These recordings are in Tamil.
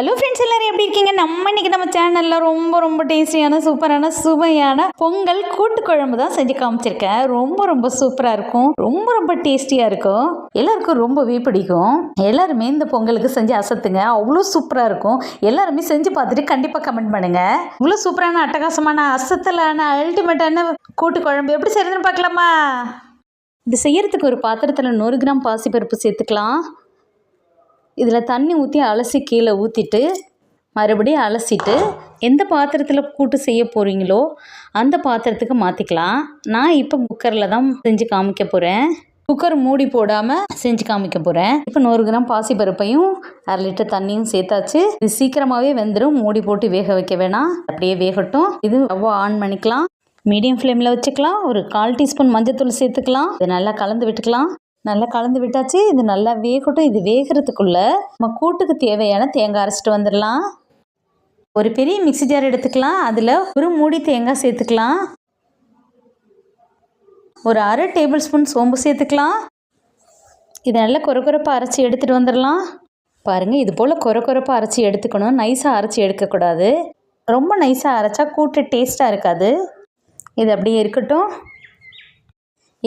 ஹலோ ஃப்ரெண்ட்ஸ், எல்லாரும் எப்படி இருக்கீங்க? நம்ம சேனலில் ரொம்ப டேஸ்டியான சூப்பரான சுவையான பொங்கல் கூட்டு குழம்பு தான் செஞ்சு காமிச்சிருக்கேன். ரொம்ப சூப்பராக இருக்கும், ரொம்ப டேஸ்டியாக இருக்கும், எல்லாருக்கும் ரொம்பவே பிடிக்கும். எல்லாருமே இந்த பொங்கலுக்கு செஞ்சு அசத்துங்க, அவ்வளோ சூப்பராக இருக்கும். எல்லாருமே செஞ்சு பார்த்துட்டு கண்டிப்பாக கமெண்ட் பண்ணுங்க. இவ்வளோ சூப்பரான அட்டகாசமான அசத்தலான அல்டிமேட்டான கூட்டு குழம்பு எப்படி செய்யறதுன்னு பார்க்கலாமா? இது செய்யறதுக்கு ஒரு பாத்திரத்தில் 100 கிராம் பாசிப்பருப்பு சேர்த்துக்கலாம். இதில் தண்ணி ஊற்றி அலசி கீழே ஊற்றிட்டு மறுபடியும் அலசிட்டு எந்த பாத்திரத்தில் கூட்டு செய்ய போகிறீங்களோ அந்த பாத்திரத்துக்கு மாற்றிக்கலாம். நான் இப்போ குக்கரில் தான் செஞ்சு காமிக்க போகிறேன். குக்கர் மூடி போடாமல் செஞ்சு காமிக்க போகிறேன். இப்போ 100 கிராம் பாசிப்பருப்பையும் 1/2 லிட்டர் தண்ணியும் சேர்த்தாச்சு. இது சீக்கிரமாகவே வெந்துடும், மூடி போட்டு வேக வைக்க வேணாம், அப்படியே வேகட்டும். இது ஸ்டவ் ஆன் பண்ணிக்கலாம், மீடியம் ஃப்ளேமில் வச்சுக்கலாம். ஒரு 1/4 டீஸ்பூன் மஞ்சத்தூள் சேர்த்துக்கலாம். இது நல்லா கலந்து விட்டுக்கலாம். நல்லா கலந்து விட்டாச்சு. இது நல்லா வேகட்டும். இது வேகிறதுக்குள்ளே நம்ம கூட்டுக்கு தேவையான தேங்காய் அரைச்சிட்டு வந்துடலாம். ஒரு பெரிய மிக்ஸி ஜார் எடுத்துக்கலாம். அதில் ஒரு மூடி தேங்காய் சேர்த்துக்கலாம். ஒரு 1/2 டேபிள் ஸ்பூன் சோம்பு சேர்த்துக்கலாம். இது நல்லா கொரப்பாக அரைச்சி எடுத்துகிட்டு வந்துடலாம். பாருங்கள், இது போல் கொரப்பாக அரைச்சி எடுத்துக்கணும். நைஸாக அரைச்சி எடுக்கக்கூடாது. ரொம்ப நைஸாக அரைச்சா கூட்டு டேஸ்ட்டாக இருக்காது. இது அப்படியே இருக்கட்டும்.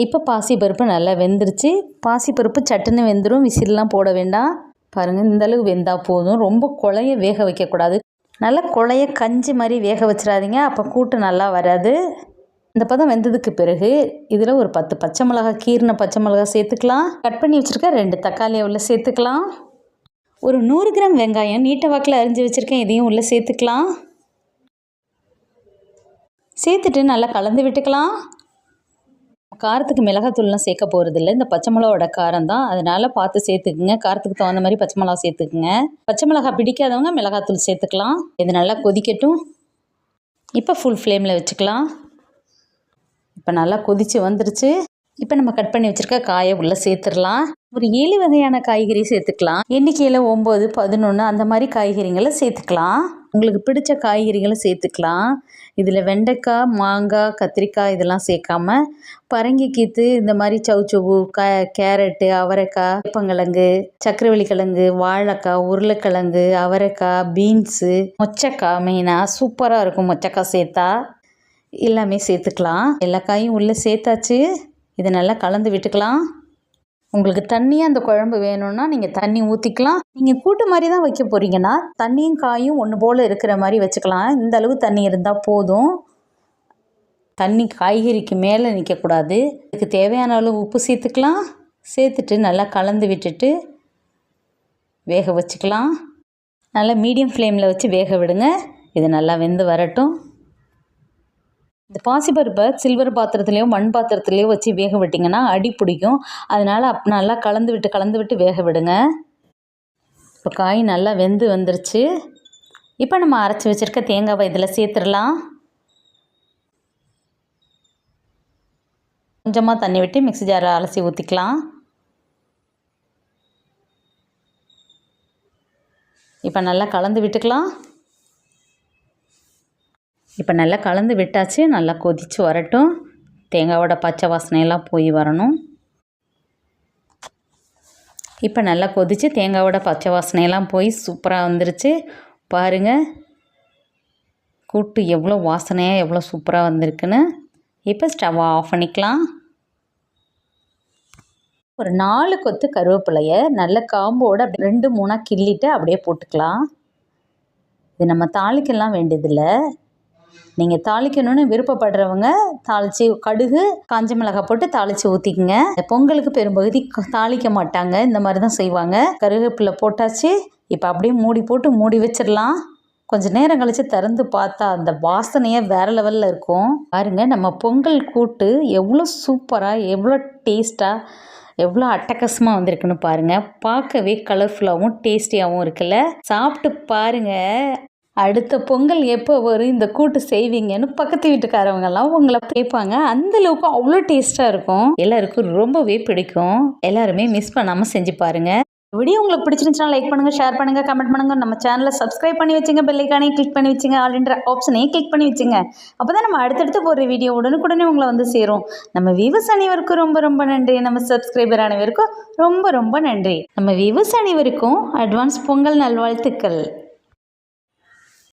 இப்போ பாசிப்பருப்பு நல்லா வெந்துருச்சு. பாசிப்பருப்பு சட்டுன்னு வெந்துடும், விசில்லாம் போட வேண்டாம். பாருங்கள், இந்தளவு வெந்தால் போதும். ரொம்ப குழைய வேக வைக்கக்கூடாது. நல்லா குழைய கஞ்சி மாதிரி வேக வச்சிடாதீங்க, அப்போ கூட்டு நல்லா வராது. இந்த பதம் வெந்ததுக்கு பிறகு இதில் ஒரு 10 பச்சை மிளகாய், கீரின பச்சை மிளகாய் சேர்த்துக்கலாம். கட் பண்ணி வச்சுருக்க 2 தக்காளியை உள்ளே சேர்த்துக்கலாம். ஒரு 100 கிராம் வெங்காயம் நீட்ட வாக்கில் அரிஞ்சு வச்சுருக்கேன், இதையும் உள்ளே சேர்த்துக்கலாம். சேர்த்துட்டு நல்லா கலந்து விட்டுக்கலாம். காரத்துக்கு மிளகாத்தூள்லாம் சேர்க்க போகிறதில்ல, இந்த பச்சை மிளகாவோட காரம் தான், அதனால் பார்த்து சேர்த்துக்குங்க. காரத்துக்கு தகுந்த மாதிரி பச்சை மிளகா சேர்த்துக்குங்க. பச்சை மிளகா பிடிக்காதவங்க மிளகாத்தூள் சேர்த்துக்கலாம். இது நல்லா கொதிக்கட்டும். இப்போ ஃபுல் ஃப்ளேமில் வச்சுக்கலாம். இப்போ நல்லா கொதித்து வந்துருச்சு. இப்போ நம்ம கட் பண்ணி வச்சுருக்க காயை உள்ளே சேர்த்துடலாம். ஒரு 7 வகையான காய்கறி சேர்த்துக்கலாம். எண்ணிக்கையில் 9, 11 அந்த மாதிரி காய்கறிகளை சேர்த்துக்கலாம். உங்களுக்கு பிடிச்ச காய்கறிகளை சேர்த்துக்கலாம். இதில் வெண்டைக்காய், மாங்காய், கத்திரிக்காய் இதெல்லாம் சேர்க்காம பரங்கிக்கீத்து, இந்த மாதிரி சவுச்சவு, கேரட்டு, அவரைக்காய், வேப்பங்கிழங்கு, சக்கரவள்ளி கிழங்கு, வாழைக்காய், உருளைக்கிழங்கு, அவரைக்காய், பீன்ஸு, மொச்சக்காய் மெயினாக சூப்பராக இருக்கும். மொச்சக்காய் சேர்த்தா எல்லாமே சேர்த்துக்கலாம். எல்லா காயும் உள்ளே சேர்த்தாச்சு. இதை நல்லா கலந்து விட்டுக்கலாம். உங்களுக்கு தண்ணியாக அந்த குழம்பு வேணும்னா நீங்கள் தண்ணி ஊற்றிக்கலாம். நீங்கள் கூட்டு மாதிரி தான் வைக்க போகிறீங்கன்னா தண்ணியும் காயும் ஒன்று போல் இருக்கிற மாதிரி வச்சுக்கலாம். இந்த அளவு தண்ணி இருந்தால் போதும். தண்ணி காய்கறிக்கு மேலே நிற்கக்கூடாது. இதுக்கு தேவையான அளவு உப்பு சேர்த்துக்கலாம். சேர்த்துட்டு நல்லா கலந்து விட்டுட்டு வேக வச்சுக்கலாம். நல்லா மீடியம் ஃப்ளேமில் வச்சு வேக விடுங்க. இது நல்லா வெந்து வரட்டும். இந்த பாசிப்பருப்பை சில்வர் பாத்திரத்துலேயோ மண் பாத்திரத்துலேயோ வச்சு வேக விட்டிங்கன்னா அடி பிடிக்கும். அதனால் நல்லா கலந்து விட்டு வேக விடுங்க. இப்போ காய் நல்லா வெந்து வந்துருச்சு. இப்போ நம்ம அரைச்சி வச்சுருக்க தேங்காவை இதில் சேர்த்துடலாம். கொஞ்சமாக தண்ணி விட்டு மிக்ஸி ஜாரை அலசி ஊற்றிக்கலாம். இப்போ நல்லா கலந்து விட்டுக்கலாம். இப்போ நல்லா கலந்து விட்டாச்சு. நல்லா கொதித்து வரட்டும். தேங்காயோட பச்சை வாசனையெல்லாம் போய் வரணும். இப்போ நல்லா கொதித்து தேங்காயோட பச்சை வாசனையெல்லாம் போய் சூப்பராக வந்துருச்சு. பாருங்கள், கூட்டு எவ்வளோ வாசனையாக எவ்வளோ சூப்பராக வந்திருக்குன்னு. இப்போ ஸ்டவ் ஆஃப் பண்ணிக்கலாம். ஒரு 4 கொத்து கருவேப்பிலையை நல்ல காம்போடு அப்படி 2-3 கிள்ளிட்டு அப்படியே போட்டுக்கலாம். இது நம்ம தாளிக்கெல்லாம் வேண்டியதில்லை. நீங்கள் தாளிக்கணும்னு விருப்பப்படுறவங்க தாளித்து கடுகு, காஞ்ச மிளகாய் போட்டு தாளித்து ஊற்றிக்குங்க. பொங்கலுக்கு பெரும்பகுதி தாளிக்க மாட்டாங்க, இந்த மாதிரி தான் செய்வாங்க. கருவேப்பிலை போட்டாச்சு. இப்போ அப்படியே மூடி வச்சிடலாம். கொஞ்சம் நேரம் கழித்து திறந்து பார்த்தா அந்த வாசனையே வேறு லெவலில் இருக்கும். பாருங்கள், நம்ம பொங்கல் கூட்டு எவ்வளோ சூப்பராக, எவ்வளோ டேஸ்ட்டாக, எவ்வளோ அட்டகாசமாக வந்திருக்குன்னு பாருங்கள். பார்க்கவே கலர்ஃபுல்லாகவும் டேஸ்டியாகவும் இருக்குல்ல. சாப்பிட்டு பாருங்கள். அடுத்த பொங்கல் எப்போ வரும், இந்த கூட்டு செய்வீங்கன்னு பக்கத்து வீட்டுக்காரவங்கெல்லாம் உங்களை கேட்பாங்க. அந்தளவுக்கு அவ்வளோ டேஸ்ட்டாக இருக்கும். எல்லாருக்கும் ரொம்பவே பிடிக்கும். எல்லாருமே மிஸ் பண்ணாமல் செஞ்சு பாருங்கள். வீடியோ உங்களுக்கு பிடிச்சிருந்துச்சுன்னா லைக் பண்ணுங்கள், ஷேர் பண்ணுங்கள், கமெண்ட் பண்ணுங்கள். நம்ம சேனலை சப்ஸ்கிரைப் பண்ணி வச்சுங்க, பெல் ஐக்கானையும் கிளிக் பண்ணி வச்சுங்க, ஆல்ன்ற ஆப்ஷனையும் கிளிக் பண்ணி வச்சுங்க. அப்போ தான் நம்ம அடுத்தடுத்து போடுற வீடியோ உடனுக்குடனே உங்களை வந்து சேரும். நம்ம வியூவர்ஸ் அனைவருக்கும் ரொம்ப நன்றி. நம்ம சப்ஸ்கிரைபர் அனைவருக்கும் ரொம்ப நன்றி. நம்ம வியூவர்ஸ் அனைவருக்கும் அட்வான்ஸ் பொங்கல் நல்வாழ்த்துக்கள்.